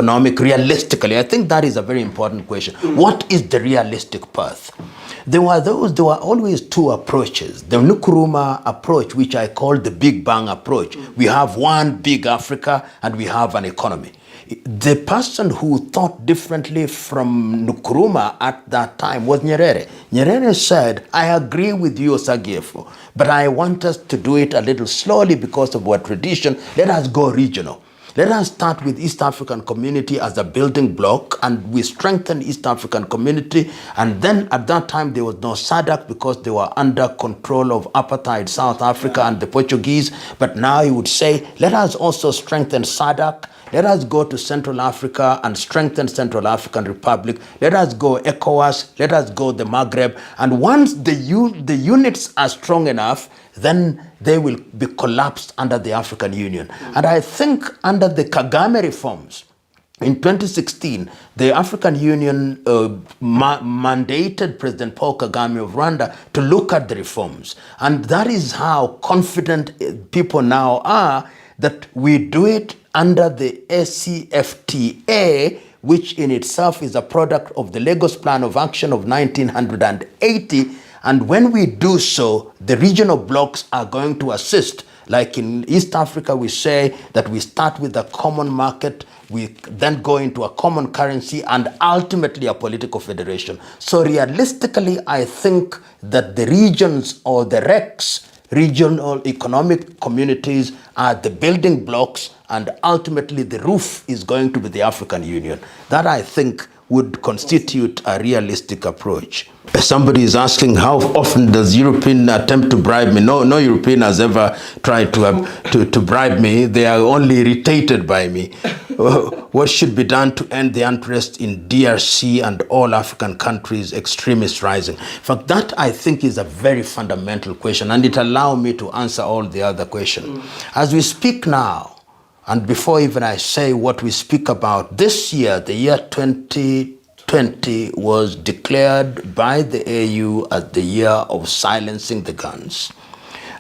economic realistically? I think that is a very important question. What is the realistic path? There were always two approaches. The Nkrumah approach, which I call the Big Bang approach. We have one big Africa and we have an economy. The person who thought differently from Nkrumah at that time was Nyerere. Nyerere said, I agree with you, Osagyefo, but I want us to do it a little slowly because of our tradition. Let us go regional. Let us start with East African community as a building block, and we strengthen East African community. And then at that time, there was no SADC because they were under control of apartheid South Africa and the Portuguese. But now he would say, let us also strengthen SADC. Let us go to Central Africa and strengthen Central African Republic. Let us go ECOWAS. Let us go the Maghreb. And once the units are strong enough, then they will be collapsed under the African Union. And I think under the Kagame reforms, in 2016, the African Union mandated President Paul Kagame of Rwanda to look at the reforms. And that is how confident people now are that we do it under the ACFTA, which in itself is a product of the Lagos Plan of Action of 1980. And when we do so, the regional blocks are going to assist. Like in East Africa, we say that we start with a common market, we then go into a common currency, and ultimately a political federation. So realistically, I think that the regions or the RECs, regional economic communities, are the building blocks, and ultimately the roof is going to be the African Union. That, I think, would constitute a realistic approach. Somebody is asking, how often does European attempt to bribe me? No European has ever tried to bribe me. They are only irritated by me. What should be done to end the interest in DRC and all African countries, extremist rising? In fact, that I think is a very fundamental question, and it allows me to answer all the other questions. As we speak now, and before even I say what we speak about, this year, the year 2020, was declared by the AU as the year of silencing the guns.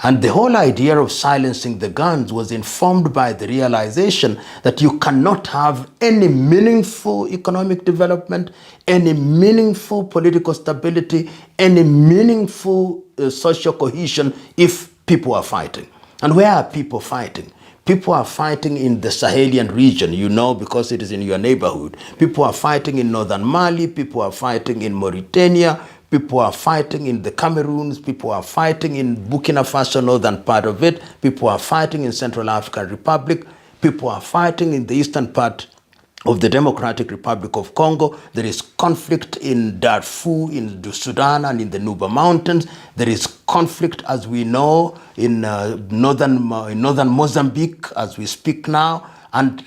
And the whole idea of silencing the guns was informed by the realization that you cannot have any meaningful economic development, any meaningful political stability, any meaningful social cohesion if people are fighting. And where are people fighting? People are fighting in the Sahelian region, you know, because it is in your neighborhood. People are fighting in northern Mali. People are fighting in Mauritania. People are fighting in the Cameroons. People are fighting in Burkina Faso, northern part of it. People are fighting in Central African Republic. People are fighting in the eastern part of the Democratic Republic of Congo. There is conflict in Darfur, in Sudan, and in the Nuba Mountains. There is conflict, as we know, in northern Mozambique, as we speak now. And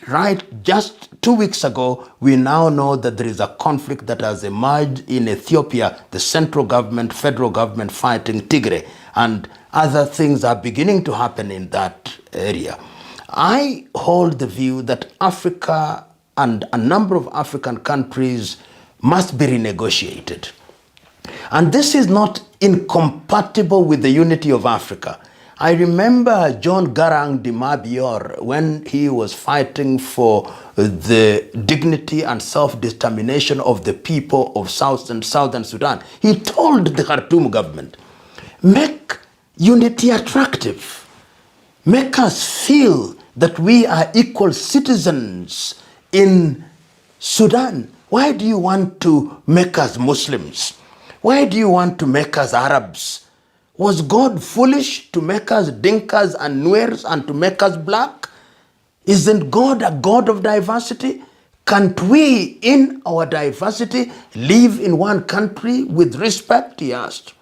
just 2 weeks ago, we now know that there is a conflict that has emerged in Ethiopia, the central government, federal government fighting Tigray, and other things are beginning to happen in that area. I hold the view that Africa and a number of African countries must be renegotiated. And this is not incompatible with the unity of Africa. I remember John Garang de Mabior, when he was fighting for the dignity and self-determination of the people of Southern Sudan. He told the Khartoum government, make unity attractive. Make us feel that we are equal citizens in Sudan. Why do you want to make us Muslims? Why do you want to make us Arabs? Was God foolish to make us Dinkas and Nuers and to make us black? Isn't God a God of diversity? Can't we, in our diversity, live in one country with respect? He asked.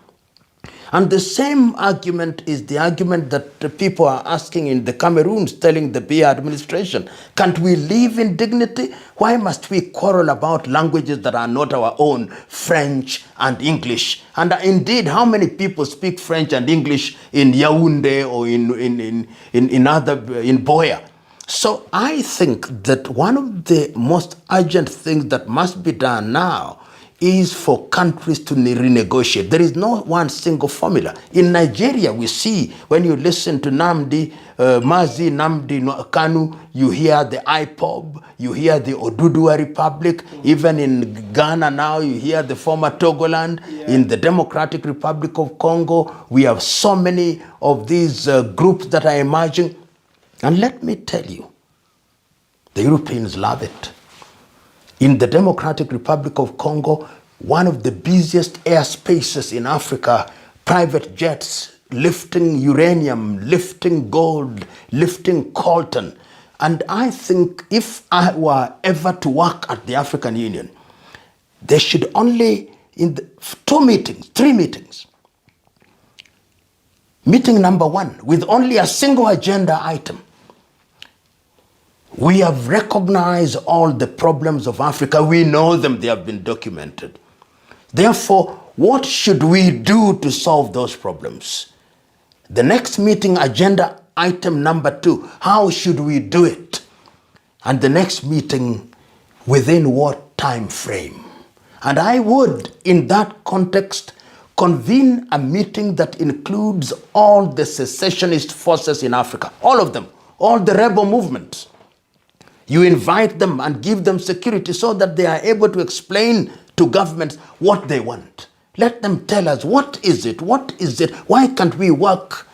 And the same argument is the argument that the people are asking in the Cameroons, telling the Biya administration, can't we live in dignity? Why must we quarrel about languages that are not our own, French and English? And indeed, how many people speak French and English in Yaoundé or in Boya? So I think that one of the most urgent things that must be done now is for countries to renegotiate. There is no one single formula. In Nigeria, we see, when you listen to Mazi Nnamdi Kanu, you hear the IPOB, you hear the Oduduwa Republic. Even in Ghana now, you hear the former Togoland. In the Democratic Republic of Congo, we have so many of these groups that are emerging. And let me tell you, the Europeans love it. In the Democratic Republic of Congo, one of the busiest airspaces in Africa, private jets lifting uranium, lifting gold, lifting coltan. And I think if I were ever to work at the African Union, there should only, in the 3 meetings. Meeting number 1, with only a single agenda item. We have recognized all the problems of Africa. We know them, they have been documented. Therefore, what should we do to solve those problems? The next meeting, agenda item number 2, how should we do it? And the next meeting, within what time frame? And I would, in that context, convene a meeting that includes all the secessionist forces in Africa, all of them, all the rebel movements. You invite them and give them security so that they are able to explain to governments what they want. Let them tell us, what is it? What is it? Why can't we work?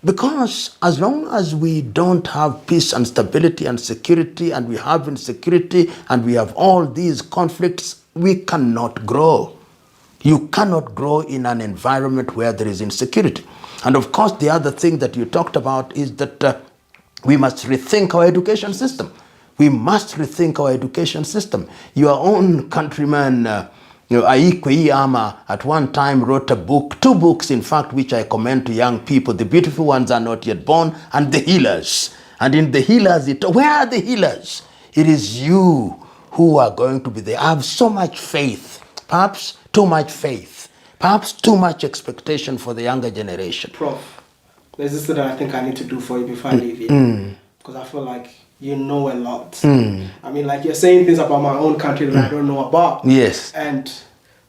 Because as long as we don't have peace and stability and security, and we have insecurity, and we have all these conflicts, we cannot grow. You cannot grow in an environment where there is insecurity. And of course, the other thing that you talked about is that we must rethink our education system. We must rethink our education system. Your own countryman, Aikwe Iyama, at one time wrote a book, 2 books in fact, which I commend to young people. The Beautiful Ones Are Not Yet Born and The Healers. And in The Healers, where are the healers? It is you who are going to be there. I have so much faith, perhaps too much faith, perhaps too much expectation for the younger generation. Prof, there's this thing that I think I need to do for you before I leave you. Because I feel like you know a lot. I mean, like, you're saying things about my own country that I don't know about. Yes. And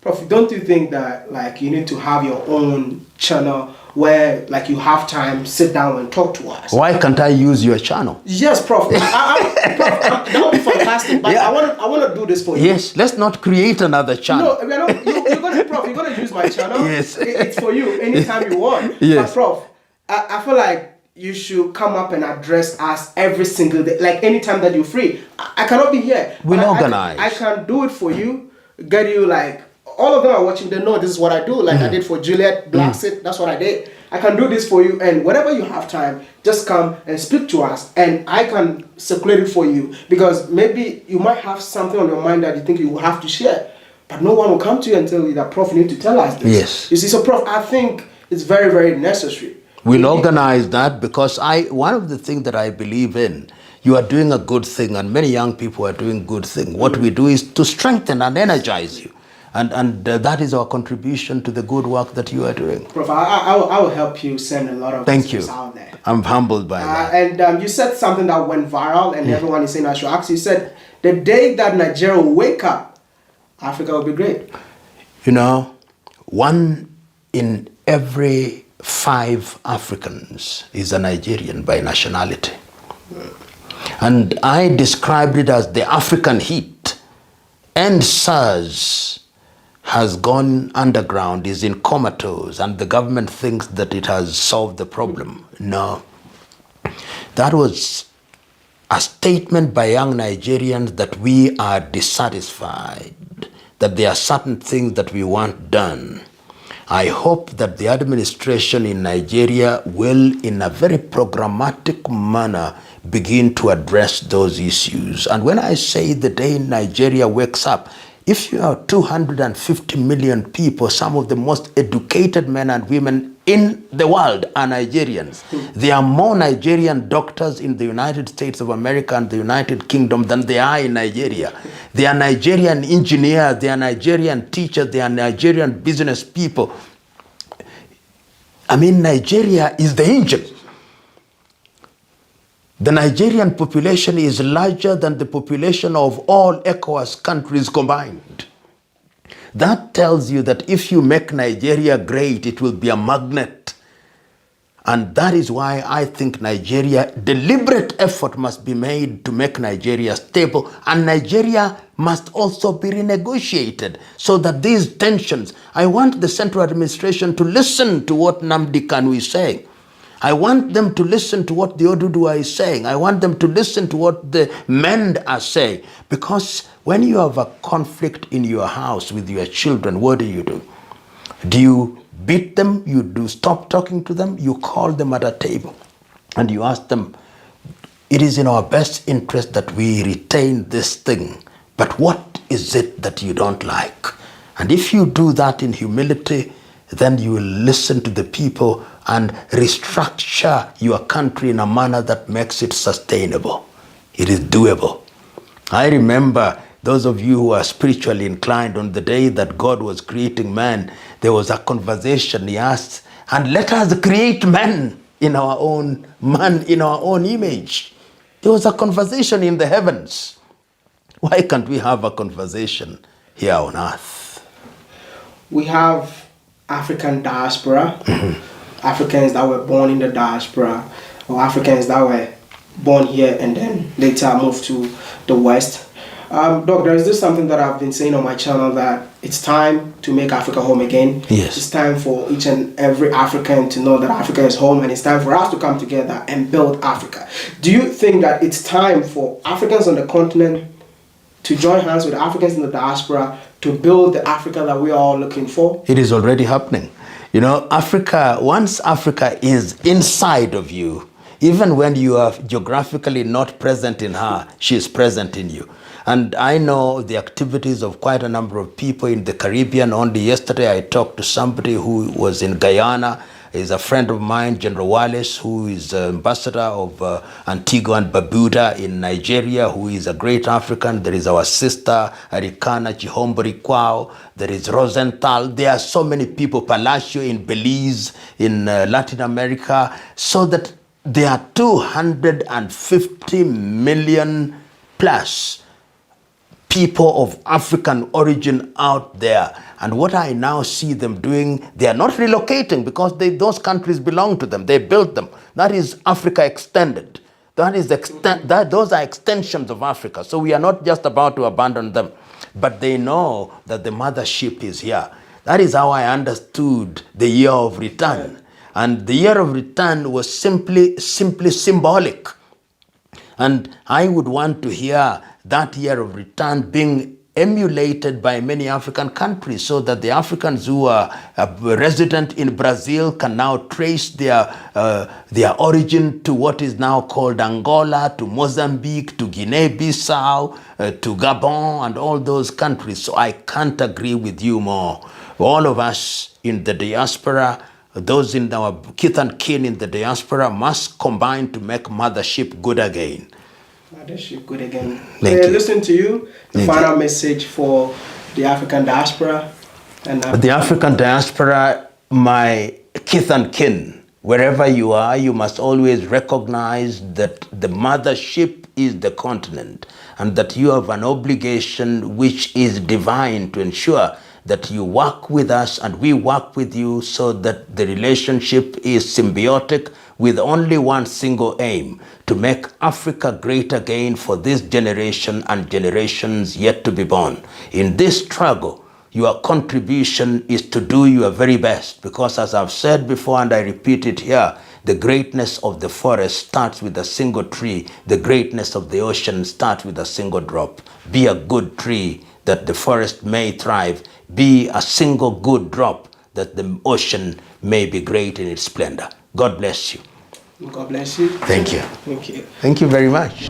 Prof, don't you think that, like, you need to have your own channel where, like, you have time, sit down and talk to us? Why can't I use your channel? Yes, Prof. Prof, that would be fantastic. But I want to do this for you. Yes, let's not create another channel. No, you're going to use my channel. Yes. It's for you anytime you want. Yes. But Prof, I feel like you should come up and address us every single day, like anytime that you're free. I cannot be here. We'll organize. I can do it for you, get you, like, all of them are watching, they know this is what I do. Like I did for Juliet Blacksit, that's what I did. I can do this for you, and whenever you have time, just come and speak to us, and I can circulate it for you, because maybe you might have something on your mind that you think you will have to share, but no one will come to you and tell you that, Prof, you need to tell us this. Yes. You see, so Prof, I think it's very, very necessary. We'll organize that, because one of the things that I believe in, you are doing a good thing, and many young people are doing good thing. What we do is to strengthen and energize you. And that is our contribution to the good work that you are doing. Prof, I will help you send a lot of messages out there. I'm humbled by that. And you said something that went viral, and everyone is saying I should ask you. You said, the day that Nigeria will wake up, Africa will be great. You know, 1 in every 5 Africans is a Nigerian by nationality. And I described it as the African heat. And SARS has gone underground, is in comatose, and the government thinks that it has solved the problem. No. That was a statement by young Nigerians that we are dissatisfied, that there are certain things that we want done. I hope that the administration in Nigeria will, in a very programmatic manner, begin to address those issues. And when I say the day Nigeria wakes up, if you have 250 million people, some of the most educated men and women in the world are Nigerians. There are more Nigerian doctors in the United States of America and the United Kingdom than there are in Nigeria. There are Nigerian engineers, there are Nigerian teachers, there are Nigerian business people. I mean, Nigeria is the engine. The Nigerian population is larger than the population of all ECOWAS countries combined. That tells you that if you make Nigeria great, it will be a magnet. And that is why I think Nigeria, deliberate effort must be made to make Nigeria stable, and Nigeria must also be renegotiated so that these tensions, I want the central administration to listen to what Nnamdi Kanu is saying. I want them to listen to what the Oduduwa is saying. I want them to listen to what the Mend are saying. Because when you have a conflict in your house with your children, what do? Do you beat them? You do stop talking to them? You call them at a table and you ask them, it is in our best interest that we retain this thing, but what is it that you don't like? And if you do that in humility, then you will listen to the people and restructure your country in a manner that makes it sustainable. It is doable. I remember those of you who are spiritually inclined, on the day that God was creating man, there was a conversation. He asked, and let us create man in our own image. There was a conversation in the heavens. Why can't we have a conversation here on earth? We have African diaspora, Africans that were born in the diaspora, or Africans that were born here and then later moved to the West. Doc, there is this something that I've been saying on my channel, that it's time to make Africa home again. Yes. It's time for each and every African to know that Africa is home, and it's time for us to come together and build Africa. Do you think that it's time for Africans on the continent to join hands with Africans in the diaspora to build the Africa that we are all looking for? It is already happening. You know, Africa, once Africa is inside of you, even when you are geographically not present in her, she is present in you. And I know the activities of quite a number of people in the Caribbean. Only yesterday I talked to somebody who was in Guyana. He's a friend of mine, General Wallace, who is ambassador of Antigua and Barbuda in Nigeria, who is a great African. There is our sister, Arikana Chihombori Kwao. There is Rosenthal. There are so many people, Palacio in Belize, in Latin America, so that there are 250 million plus people of African origin out there. And what I now see them doing, they are not relocating because those countries belong to them. They built them. That is Africa extended. Those are extensions of Africa. So we are not just about to abandon them, but they know that the mothership is here. That is how I understood the year of return. And the year of return was simply symbolic. And I would want to hear that year of return being emulated by many African countries, so that the Africans who are resident in Brazil can now trace their origin to what is now called Angola, to Mozambique, to Guinea-Bissau, to Gabon, and all those countries. So I can't agree with you more. All of us in the diaspora, those in our kith and kin in the diaspora, must combine to make mothership good again. Mothership good again. Thank you. Listen to you. The final message for the African diaspora. And the African diaspora, my kith and kin, wherever you are, you must always recognize that the mothership is the continent, and that you have an obligation which is divine to ensure that you work with us and we work with you, so that the relationship is symbiotic with only one single aim: to make Africa great again for this generation and generations yet to be born. In this struggle, your contribution is to do your very best, because as I've said before and I repeat it here, the greatness of the forest starts with a single tree. The greatness of the ocean starts with a single drop. Be a good tree that the forest may thrive. Be a single good drop that the ocean may be great in its splendor. God bless you. God bless you. Thank you. Thank you. Thank you very much.